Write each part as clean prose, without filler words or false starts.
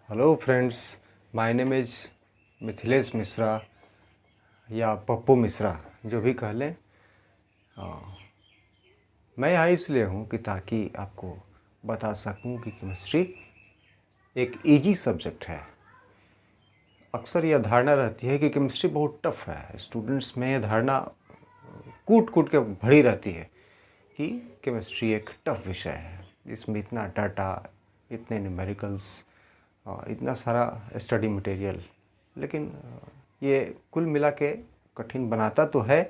Hello friends, my name is Mithilesh Mishra या पप्पू मिश्रा, जो भी कह लें। मैं यहाँ इसलिए हूँ कि ताकि आपको बता सकूँ कि केमिस्ट्री एक इजी सब्जेक्ट है। अक्सर यह धारणा रहती है कि केमिस्ट्री बहुत टफ है। स्टूडेंट्स में यह धारणा कूट कूट के भरी रहती है कि केमिस्ट्री एक टफ विषय है, इसमें इतना डाटा, इतने न्यूमेरिकल्स, इतना सारा स्टडी मटेरियल। लेकिन ये कुल मिला के कठिन बनाता तो है,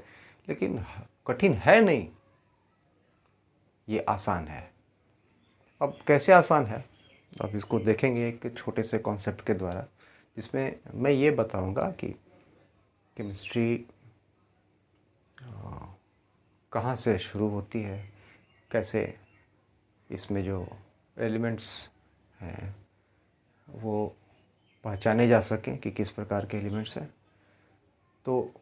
लेकिन कठिन है नहीं, ये आसान है। अब कैसे आसान है, अब इसको देखेंगे एक छोटे से कॉन्सेप्ट के द्वारा, जिसमें मैं ये बताऊंगा कि केमिस्ट्री कहाँ से शुरू होती है, कैसे इसमें जो एलिमेंट्स हैं वो पहचाने जा सकें कि किस प्रकार के एलिमेंट्स हैं। तो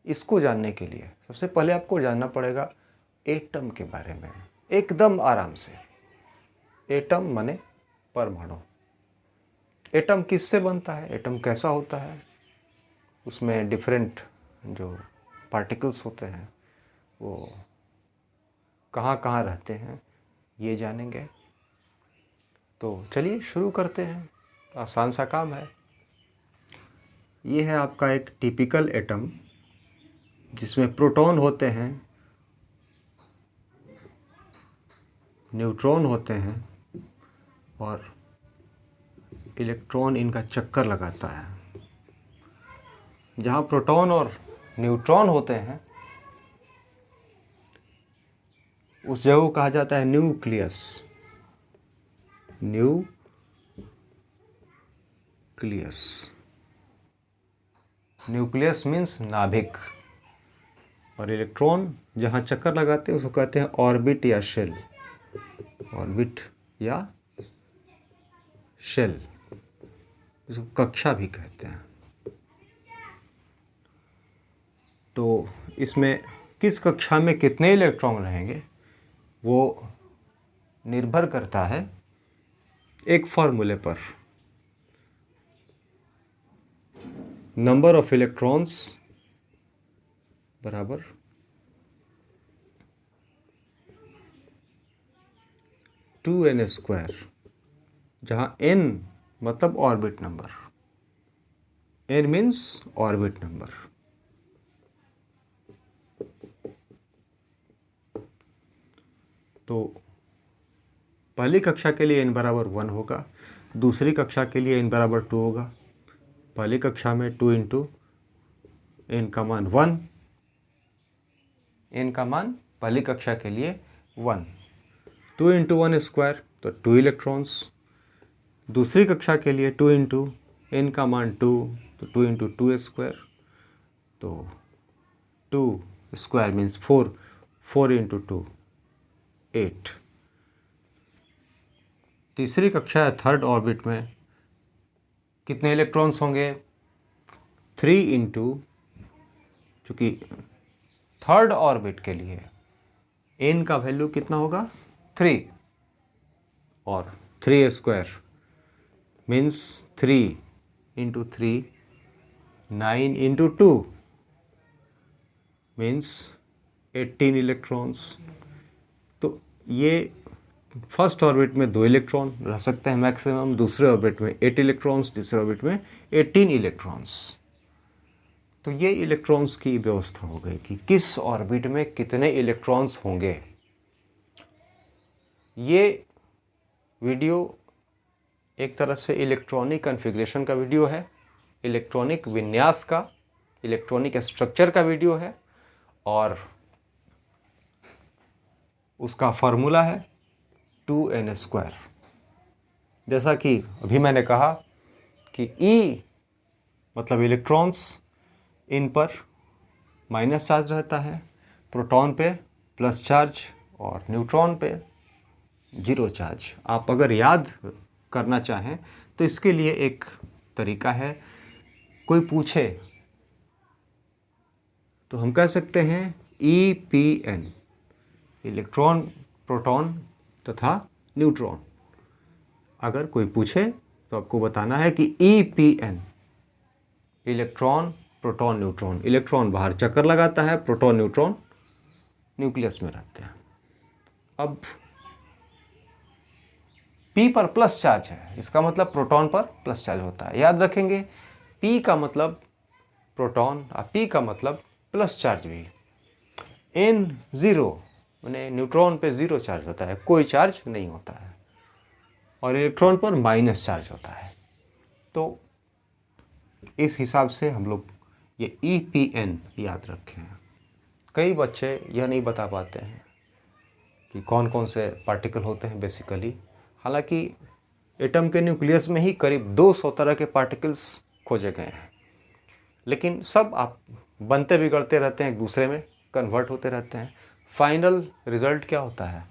इसको जानने के लिए सबसे पहले आपको जानना पड़ेगा एटम के बारे में, एकदम आराम से। एटम माने परमाणु। एटम किससे बनता है, एटम कैसा होता है, उसमें डिफरेंट जो पार्टिकल्स होते हैं वो कहाँ कहाँ रहते हैं, ये जानेंगे। तो चलिए शुरू करते हैं, आसान सा काम है। ये है आपका एक टिपिकल एटम, जिसमें प्रोटॉन होते हैं, न्यूट्रॉन होते हैं और इलेक्ट्रॉन इनका चक्कर लगाता है। जहाँ प्रोटॉन और न्यूट्रॉन होते हैं उस जगह को कहा जाता है न्यूक्लियस। न्यूक्लियस मीन्स नाभिक। और इलेक्ट्रॉन जहाँ चक्कर लगाते हैं उसको कहते हैं ऑर्बिट या शेल। ऑर्बिट या शेल, इसको कक्षा भी कहते हैं। तो इसमें किस कक्षा में कितने इलेक्ट्रॉन रहेंगे वो निर्भर करता है एक फॉर्मूले पर। नंबर ऑफ इलेक्ट्रॉन्स बराबर टू एन स्क्वायर, जहाँ n मतलब orbit number, n means orbit number. तो पहली कक्षा के लिए n बराबर 1 होगा, दूसरी कक्षा के लिए n बराबर 2 होगा। पहली कक्षा में 2 इंटू n का मान 1, n का मान पहली कक्षा के लिए 1, 2 इंटू 1 स्क्वायर तो 2 इलेक्ट्रॉन्स। दूसरी कक्षा के लिए 2 इंटू n का मान 2 तो 2 इंटू 2 स्क्वायर, तो 2 स्क्वायर मीन्स 4, 4 इंटू 2 8। तीसरी कक्षा है थर्ड ऑर्बिट में, कितने इलेक्ट्रॉन्स होंगे 3 इंटू, चूँकि थर्ड ऑर्बिट के लिए n का वैल्यू कितना होगा 3, और 3 square means 3 into 3, 9 into 2 means 18 electrons. तो ये फर्स्ट ऑर्बिट में 2 इलेक्ट्रॉन रह सकते हैं मैक्सिमम, दूसरे ऑर्बिट में 8 इलेक्ट्रॉन्स, तीसरे ऑर्बिट में 18 इलेक्ट्रॉन्स। तो ये इलेक्ट्रॉन्स की व्यवस्था हो गई कि किस ऑर्बिट में कितने इलेक्ट्रॉन्स होंगे। ये वीडियो एक तरह से इलेक्ट्रॉनिक कॉन्फ़िगरेशन का वीडियो है, इलेक्ट्रॉनिक विन्यास का, इलेक्ट्रॉनिक स्ट्रक्चर का वीडियो है, और उसका फार्मूला है 2n स्क्वायर। जैसा कि अभी मैंने कहा कि E मतलब इलेक्ट्रॉन्स, इन पर माइनस चार्ज रहता है, प्रोटॉन पे प्लस चार्ज और न्यूट्रॉन पे जीरो चार्ज। आप अगर याद करना चाहें तो इसके लिए एक तरीका है, कोई पूछे तो हम कह सकते हैं EPN, इलेक्ट्रॉन, प्रोटॉन तथा न्यूट्रॉन। अगर कोई पूछे तो आपको बताना है कि EPN, electron proton neutron. Electron बाहर चक्कर लगाता है, प्रोटॉन न्यूट्रॉन न्यूक्लियस में रहते हैं। अब P पर प्लस चार्ज है, इसका मतलब प्रोटॉन पर प्लस चार्ज होता है। याद रखेंगे, P का मतलब प्रोटॉन और P का मतलब प्लस चार्ज भी। N ज़ीरो माने न्यूट्रॉन पे ज़ीरो चार्ज होता है, कोई चार्ज नहीं होता है, और इलेक्ट्रॉन पर माइनस चार्ज होता है। तो इस हिसाब से हम लोग ये EPN याद रखें। कई बच्चे यह नहीं बता पाते हैं कि कौन कौन से पार्टिकल होते हैं बेसिकली। हालांकि एटम के न्यूक्लियस में ही करीब 200 तरह के पार्टिकल्स खोजे गए हैं, लेकिन सब आप बनते बिगड़ते रहते हैं, एक दूसरे में कन्वर्ट होते रहते हैं। फाइनल रिजल्ट क्या होता है?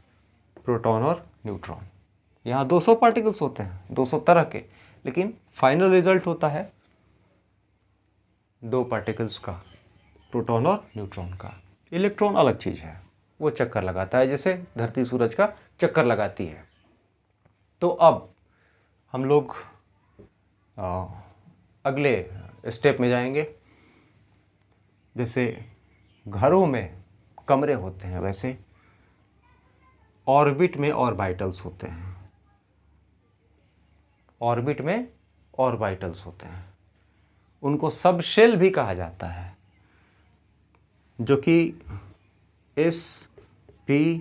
प्रोटॉन और न्यूट्रॉन। यहाँ 200 पार्टिकल्स होते हैं, 200 तरह के, लेकिन फाइनल रिजल्ट होता है 2 पार्टिकल्स का, प्रोटॉन और न्यूट्रॉन का। इलेक्ट्रॉन अलग चीज़ है, वो चक्कर लगाता है जैसे धरती सूरज का चक्कर लगाती है। तो अब हम लोग अगले स्टेप में जाएंगे। जैसे घरों में कमरे होते हैं, वैसे ऑर्बिट में ऑर्बिटल्स होते हैं। ऑर्बिट में ऑर्बिटल्स होते हैं, उनको सब शेल भी कहा जाता है, जो कि S, P,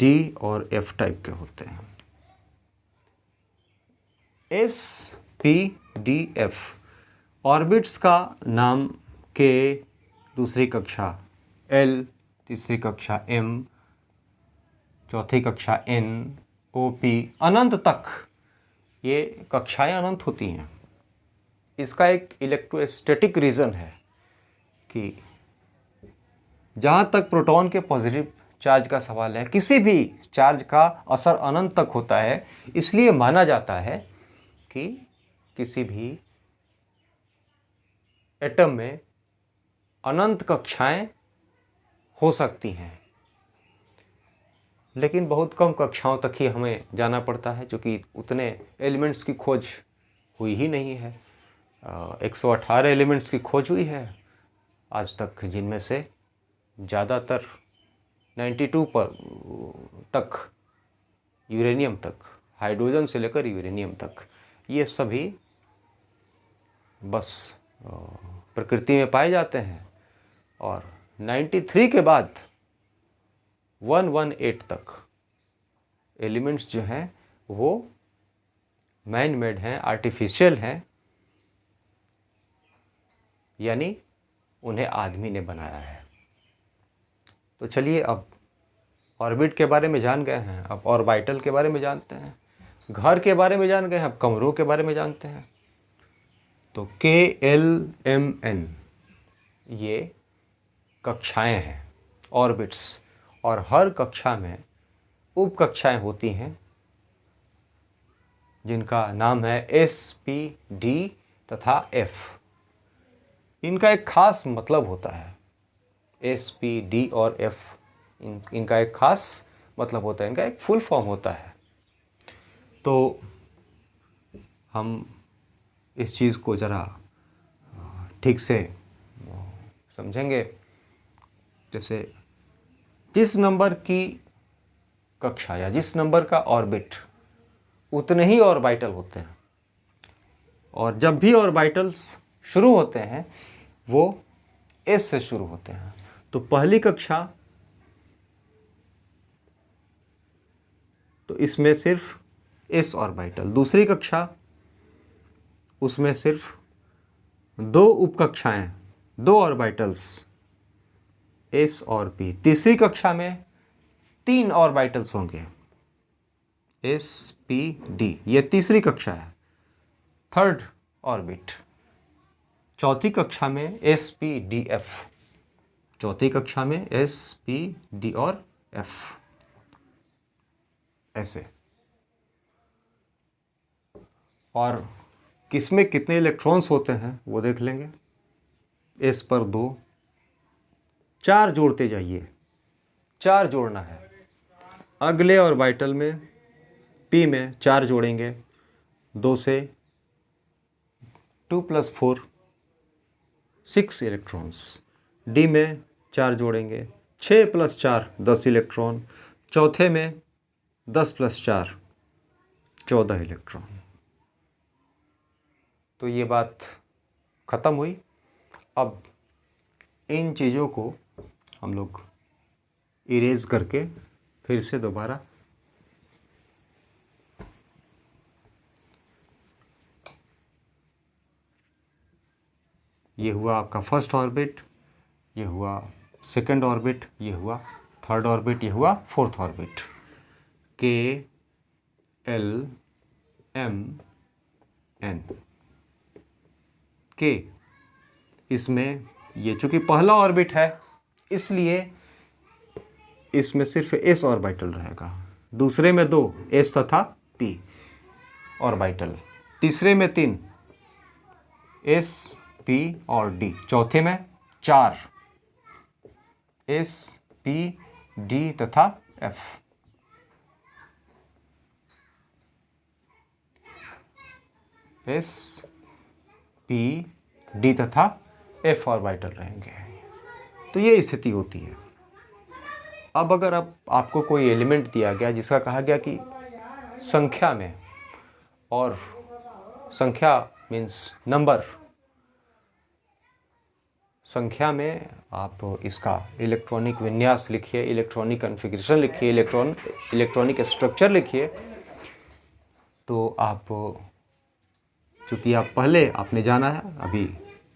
D और F टाइप के होते हैं। S, P, D, F orbits का नाम K दूसरी कक्षा, L तीसरी कक्षा, M चौथी कक्षा, N, OP अनंत तक ये कक्षाएं अनंत होती हैं। इसका एक इलेक्ट्रोस्टैटिक रीज़न है कि जहाँ तक प्रोटॉन के पॉजिटिव चार्ज का सवाल है, किसी भी चार्ज का असर अनंत तक होता है। इसलिए माना जाता है कि किसी भी एटम में अनंत कक्षाएं हो सकती हैं, लेकिन बहुत कम कक्षाओं तक ही हमें जाना पड़ता है, क्योंकि उतने एलिमेंट्स की खोज हुई ही नहीं है। 118 एलिमेंट्स की खोज हुई है आज तक, जिनमें से ज़्यादातर 92 पर तक यूरेनियम तक, हाइड्रोजन से लेकर यूरेनियम तक, ये सभी बस प्रकृति में पाए जाते हैं। और 93 के बाद 118 तक एलिमेंट्स जो हैं वो मैन मेड हैं, आर्टिफिशियल हैं, यानी उन्हें आदमी ने बनाया है। तो चलिए, अब ऑर्बिट के बारे में जान गए हैं, अब ऑर्बिटल के बारे में जानते हैं। घर के बारे में जान गए हैं, अब कमरों के बारे में जानते हैं। तो KLMN ये कक्षाएं हैं, ऑर्बिट्स, और हर कक्षा में उप कक्षाएं होती हैं, जिनका नाम है S, P, D तथा F। इनका एक खास मतलब होता है। S, P, D और F इनका एक खास मतलब होता है, इनका एक फुल फॉर्म होता है। तो हम इस चीज़ को ज़रा ठीक से समझेंगे। जैसे जिस नंबर की कक्षा या जिस नंबर का ऑर्बिट, उतने ही ऑर्बिटल होते हैं, और जब भी ऑर्बिटल्स शुरू होते हैं वो S से शुरू होते हैं। तो पहली कक्षा, तो इसमें सिर्फ S ऑर्बिटल। दूसरी कक्षा, उसमें सिर्फ 2 उपकक्षाएं, 2 ऑर्बिटल्स S और P। तीसरी कक्षा में 3 ऑर्बिटल्स होंगे, S, P, D, ये तीसरी कक्षा है, थर्ड ऑर्बिट। चौथी कक्षा में S, P, D, F। चौथी कक्षा में S, P, D और F, ऐसे। और किसमें कितने इलेक्ट्रॉन्स होते हैं वो देख लेंगे। S पर 2, 4 जोड़ते जाइए, 4 जोड़ना है। अगले ऑर्बिटल में P में 4 जोड़ेंगे 2 से, 2 + 4 6 इलेक्ट्रॉन्स। D में 4 जोड़ेंगे 6 + 4 10 इलेक्ट्रॉन। चौथे में 10 + 4 14 इलेक्ट्रॉन। तो ये बात ख़त्म हुई। अब इन चीज़ों को हम लोग इरेज करके फिर से दोबारा ये हुआ आपका फर्स्ट ऑर्बिट, ये हुआ सेकंड ऑर्बिट, ये हुआ थर्ड ऑर्बिट, ये हुआ fourth orbit. K L M N K, इसमें ये चूँकि पहला ऑर्बिट है इसलिए इसमें सिर्फ s ऑर्बिटल रहेगा। दूसरे में 2 s तथा p ऑर्बिटल। तीसरे में 3 s p और d। चौथे में 4 s p d तथा f। s p d तथा f ऑर्बिटल रहेंगे। तो ये स्थिति होती है। अब अगर आपको कोई एलिमेंट दिया गया जिसका कहा गया कि संख्या में, और संख्या मीन्स नंबर, संख्या में आप इसका इलेक्ट्रॉनिक विन्यास लिखिए, इलेक्ट्रॉनिक कॉन्फ़िगरेशन लिखिए, इलेक्ट्रॉनिक स्ट्रक्चर लिखिए। तो आप चूँकि आप पहले आपने जाना है अभी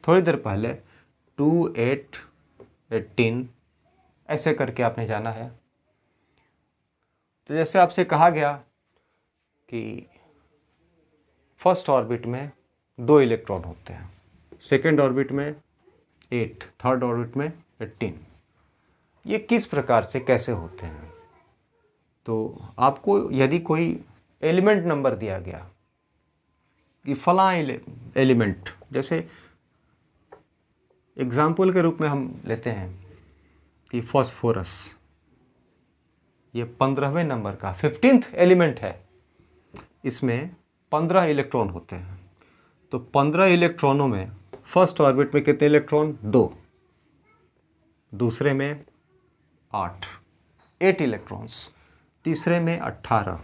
थोड़ी देर पहले 2 8 18 ऐसे करके आपने जाना है। तो जैसे आपसे कहा गया कि फर्स्ट ऑर्बिट में 2 इलेक्ट्रॉन होते हैं, सेकंड ऑर्बिट में 8, थर्ड ऑर्बिट में 18। ये किस प्रकार से कैसे होते हैं? तो आपको यदि कोई एलिमेंट नंबर दिया गया कि फलां एलिमेंट, जैसे एग्जाम्पल के रूप में हम लेते हैं कि फॉस्फोरस, ये 15वें नंबर का 15th एलिमेंट है, इसमें 15 इलेक्ट्रॉन होते हैं। तो 15 इलेक्ट्रॉनों में फर्स्ट ऑर्बिट में कितने इलेक्ट्रॉन? 2, दूसरे में 8 इलेक्ट्रॉन्स, तीसरे में 18,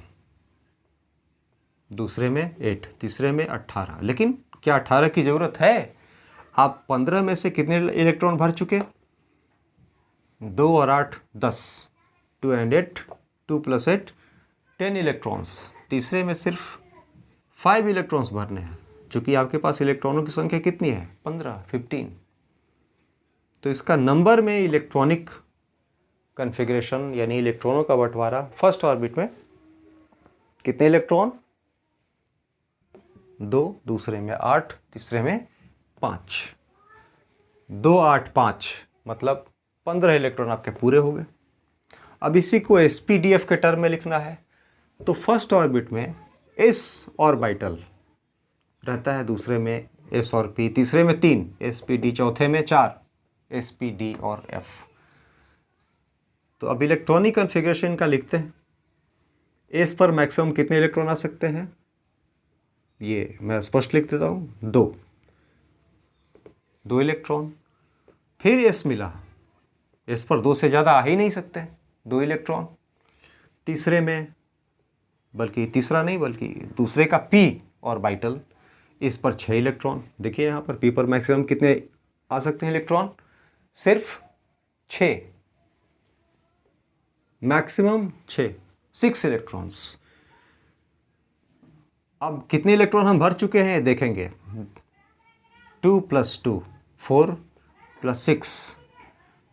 दूसरे में 8, तीसरे में 18। लेकिन क्या 18 की ज़रूरत है? आप 15 में से कितने इलेक्ट्रॉन भर चुके? 2 और 8 10, 2 and 8, 2 + 8 10 इलेक्ट्रॉन्स। तीसरे में सिर्फ 5 इलेक्ट्रॉन्स भरने हैं, चूँकि आपके पास इलेक्ट्रॉनों की संख्या कितनी है? 15। तो इसका नंबर में इलेक्ट्रॉनिक कॉन्फ़िगरेशन यानी इलेक्ट्रॉनों का बंटवारा फर्स्ट ऑर्बिट में कितने इलेक्ट्रॉन? 2, दूसरे में 8, तीसरे में 5। 2 8 5 मतलब 15 इलेक्ट्रॉन आपके पूरे हो गए। अब इसी को sp-df के टर्म में लिखना है। तो फर्स्ट ऑर्बिट में s ऑर्बिटल रहता है, दूसरे में s और p, तीसरे में 3 sp-d, चौथे में 4 sp-d और f। तो अब इलेक्ट्रॉनिक कॉन्फ़िगरेशन का लिखते हैं। s पर मैक्सिमम कितने इलेक्ट्रॉन आ सकते हैं? ये मैं स्पष्ट लिख देता हूँ, 2 इलेक्ट्रॉन। फिर s मिला, s पर 2 से ज़्यादा आ ही नहीं सकते, 2 इलेक्ट्रॉन। तीसरे में, बल्कि तीसरा नहीं बल्कि दूसरे का p ऑर्बिटल, इस पर 6 इलेक्ट्रॉन। देखिए यहाँ पर p पर मैक्सिमम कितने आ सकते हैं इलेक्ट्रॉन? सिर्फ 6, मैक्सिमम 6 इलेक्ट्रॉन्स। अब कितने इलेक्ट्रॉन हम भर चुके हैं देखेंगे। 2 + 2 4 + 6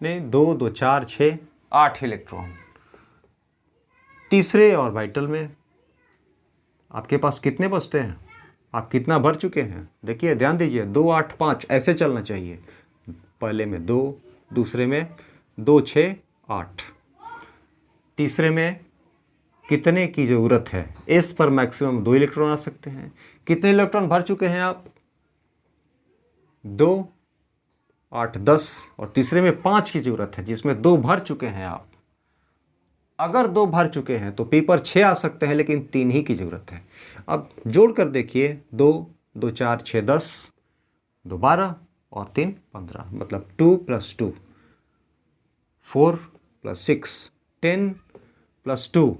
नहीं, 2 2 4 6 8 इलेक्ट्रॉन। तीसरे ऑर्बिटल में आपके पास कितने बचते हैं? आप कितना भर चुके हैं? देखिए, ध्यान दीजिए, 2 8 5 ऐसे चलना चाहिए। पहले में 2, दूसरे में 2 6 8, तीसरे में कितने की ज़रूरत है? s पर मैक्सिमम 2 इलेक्ट्रॉन आ सकते हैं। कितने इलेक्ट्रॉन भर चुके हैं आप? 2 8 10, और तीसरे में 5 की ज़रूरत है, जिसमें 2 भर चुके हैं आप। अगर 2 भर चुके हैं तो पी पर 6 आ सकते हैं, लेकिन 3 ही की ज़रूरत है। अब जोड़ कर देखिए, 2 2 4 6 10, 2 12 और 3 15, मतलब 2 + 2 4 + 6 10 + 2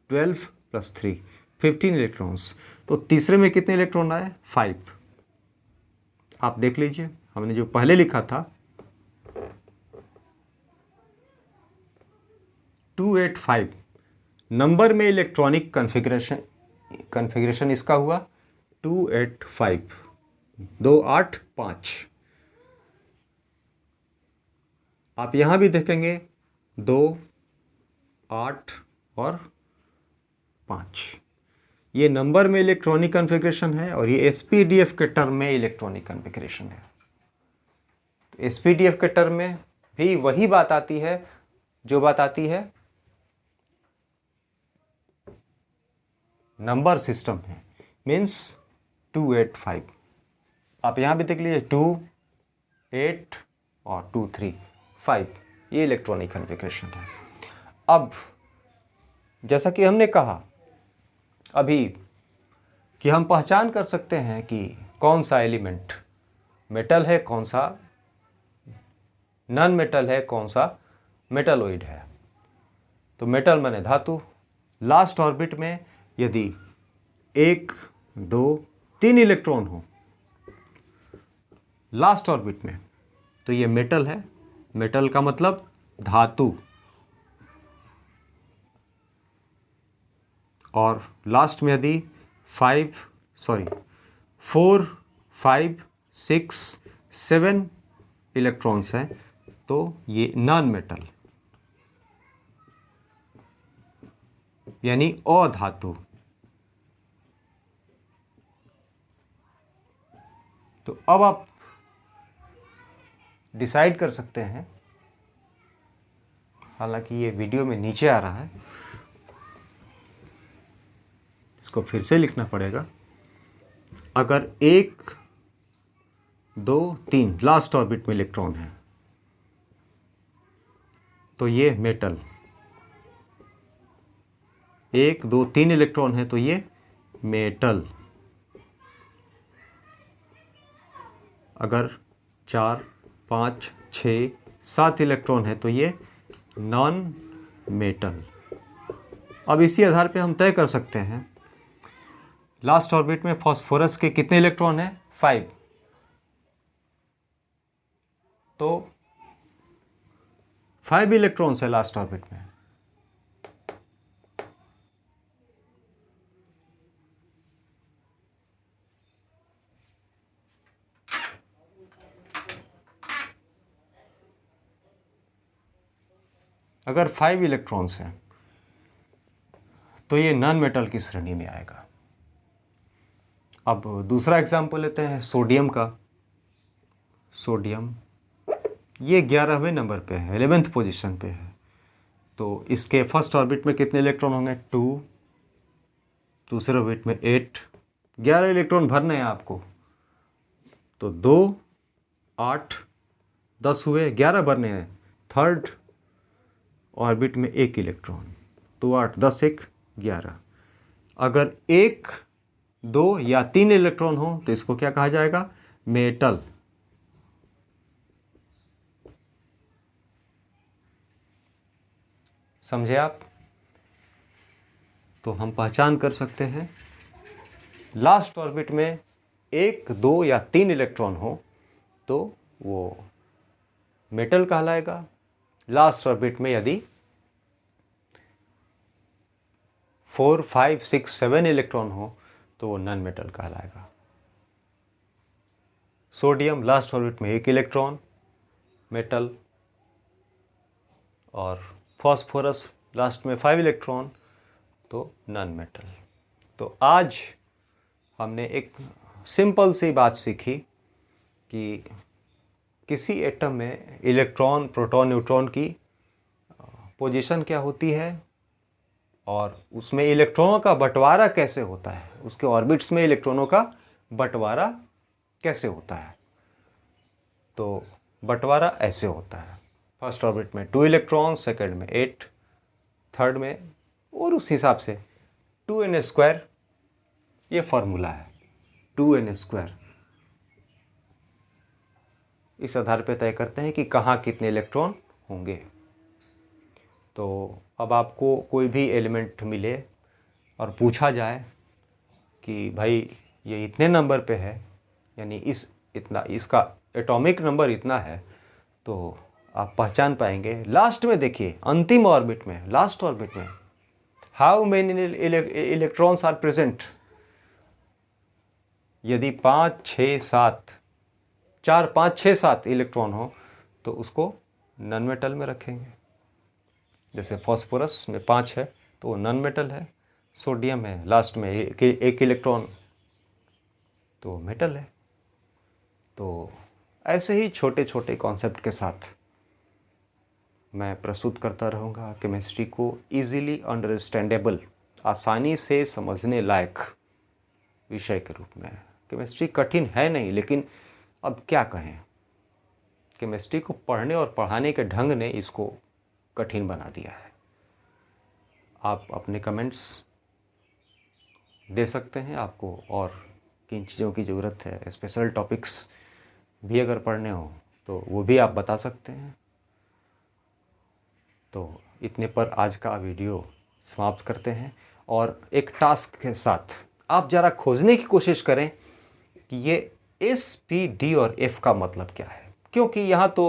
12 + 3 15 इलेक्ट्रॉन्स। तो तीसरे में कितने इलेक्ट्रॉन आए? 5। आप देख लीजिए, हमने जो पहले लिखा था 285, नंबर में इलेक्ट्रॉनिक कन्फिग्रेशन इसका हुआ 285, 285। आप यहाँ भी देखेंगे 2 8 और 5, ये नंबर में इलेक्ट्रॉनिक कन्फिग्रेशन है और ये SPDF के टर्म में इलेक्ट्रॉनिक कन्फिग्रेशन है। तो SPDF के टर्म में भी वही बात आती है जो बात आती है नंबर सिस्टम है, मीन्स 285। आप यहाँ भी देख लीजिए 2 8 और 2 3 5, ये इलेक्ट्रॉनिक कन्फिग्रेशन है। अब जैसा कि हमने कहा अभी कि हम पहचान कर सकते हैं कि कौन सा एलिमेंट मेटल है, कौन सा नॉन मेटल है, कौन सा मेटलॉइड है। तो मेटल माने धातु। लास्ट ऑर्बिट में यदि 1 2 3 इलेक्ट्रॉन हो लास्ट ऑर्बिट में तो ये मेटल है। मेटल का मतलब धातु। और लास्ट में यदि 4 5 6 7 इलेक्ट्रॉन्स हैं तो ये नॉन मेटल यानी अधातु। तो अब आप डिसाइड कर सकते हैं, हालांकि ये वीडियो में नीचे आ रहा है, इसको फिर से लिखना पड़ेगा। अगर 1 2 3 लास्ट ऑर्बिट में इलेक्ट्रॉन है तो ये मेटल, 1 2 3 इलेक्ट्रॉन है तो ये मेटल। अगर 4 5 6 7 इलेक्ट्रॉन है तो ये नॉन मेटल। अब इसी आधार पे हम तय कर सकते हैं लास्ट ऑर्बिट में फास्फोरस के कितने इलेक्ट्रॉन हैं? 5। तो 5 इलेक्ट्रॉन्स है लास्ट ऑर्बिट में। अगर 5 इलेक्ट्रॉन्स हैं तो ये नॉन मेटल की श्रेणी में आएगा। अब दूसरा एग्जाम्पल लेते हैं सोडियम का। सोडियम ये 11वें नंबर पे है, 11th पोजीशन पे है। तो इसके फर्स्ट ऑर्बिट में कितने इलेक्ट्रॉन होंगे? 2। दूसरे ऑर्बिट में 8। 11 इलेक्ट्रॉन भरने हैं आपको, तो 2 8 10 हुए, 11 भरने हैं। थर्ड ऑर्बिट में 1 इलेक्ट्रॉन, 2 8 10 1 11। अगर 1 2 या 3 इलेक्ट्रॉन हो तो इसको क्या कहा जाएगा? मेटल। समझे आप? तो हम पहचान कर सकते हैं लास्ट ऑर्बिट में 1 2 या 3 इलेक्ट्रॉन हो तो वो मेटल कहलाएगा। लास्ट ऑर्बिट में यदि 4 5 6 7 इलेक्ट्रॉन हो तो वो नॉन मेटल कहलाएगा। सोडियम लास्ट ऑर्बिट में 1 इलेक्ट्रॉन, मेटल। और फास्फोरस लास्ट में 5 इलेक्ट्रॉन, तो नॉन मेटल। तो आज हमने एक सिंपल सी बात सीखी कि किसी एटम में इलेक्ट्रॉन प्रोटॉन न्यूट्रॉन की पोजीशन क्या होती है और उसमें इलेक्ट्रॉनों का बंटवारा कैसे होता है, उसके ऑर्बिट्स में इलेक्ट्रॉनों का बंटवारा कैसे होता है। तो बंटवारा ऐसे होता है, फर्स्ट ऑर्बिट में 2 इलेक्ट्रॉन, सेकंड में 8, थर्ड में, और उस हिसाब से 2n², ये फार्मूला है 2n², इस आधार पर तय करते हैं कि कहाँ कितने इलेक्ट्रॉन होंगे। तो अब आपको कोई भी एलिमेंट मिले और पूछा जाए कि भाई ये इतने नंबर पे है, यानी इसका एटॉमिक नंबर इतना है, तो आप पहचान पाएंगे। लास्ट में देखिए, अंतिम ऑर्बिट में, लास्ट ऑर्बिट में how many electrons are present. यदि 5, 6, 7, 4, 5, 6, 7 इलेक्ट्रॉन हो तो उसको नॉन मेटल में रखेंगे। जैसे फॉस्फोरस में 5 है तो वो नॉन मेटल है, सोडियम है लास्ट में एक इलेक्ट्रॉन तो मेटल है। तो ऐसे ही छोटे छोटे कॉन्सेप्ट के साथ मैं प्रस्तुत करता रहूँगा केमिस्ट्री को इजीली अंडरस्टैंडेबल, आसानी से समझने लायक विषय के रूप में। केमिस्ट्री कठिन है नहीं, लेकिन अब क्या कहें, केमिस्ट्री को पढ़ने और पढ़ाने के ढंग ने इसको कठिन बना दिया है। आप अपने कमेंट्स दे सकते हैं, आपको और किन चीज़ों की ज़रूरत है, स्पेशल टॉपिक्स भी अगर पढ़ने हो तो वो भी आप बता सकते हैं। तो इतने पर आज का वीडियो समाप्त करते हैं, और एक टास्क के साथ आप ज़रा खोजने की कोशिश करें कि ये S, P, D और F का मतलब क्या है। क्योंकि यहाँ तो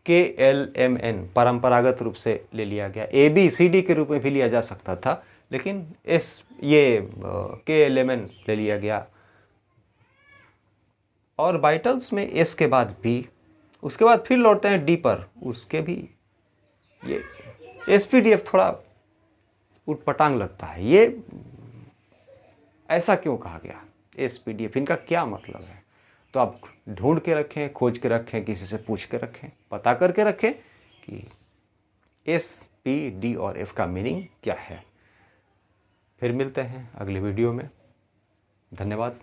K, L, M, N परंपरागत रूप से ले लिया गया, A, B, C, D के रूप में भी लिया जा सकता था, लेकिन K, L, M, N ले लिया गया। और बाइटल्स में S के बाद B, उसके बाद फिर लौटते हैं D पर, उसके भी ये SPDF थोड़ा उटपटांग लगता है। ये ऐसा क्यों कहा गया SPDF, इनका क्या मतलब है? तो आप ढूंढ के रखें, खोज के रखें, किसी से पूछ के रखें, पता करके रखें कि S, P, D और F का मीनिंग क्या है। फिर मिलते हैं अगले वीडियो में। धन्यवाद।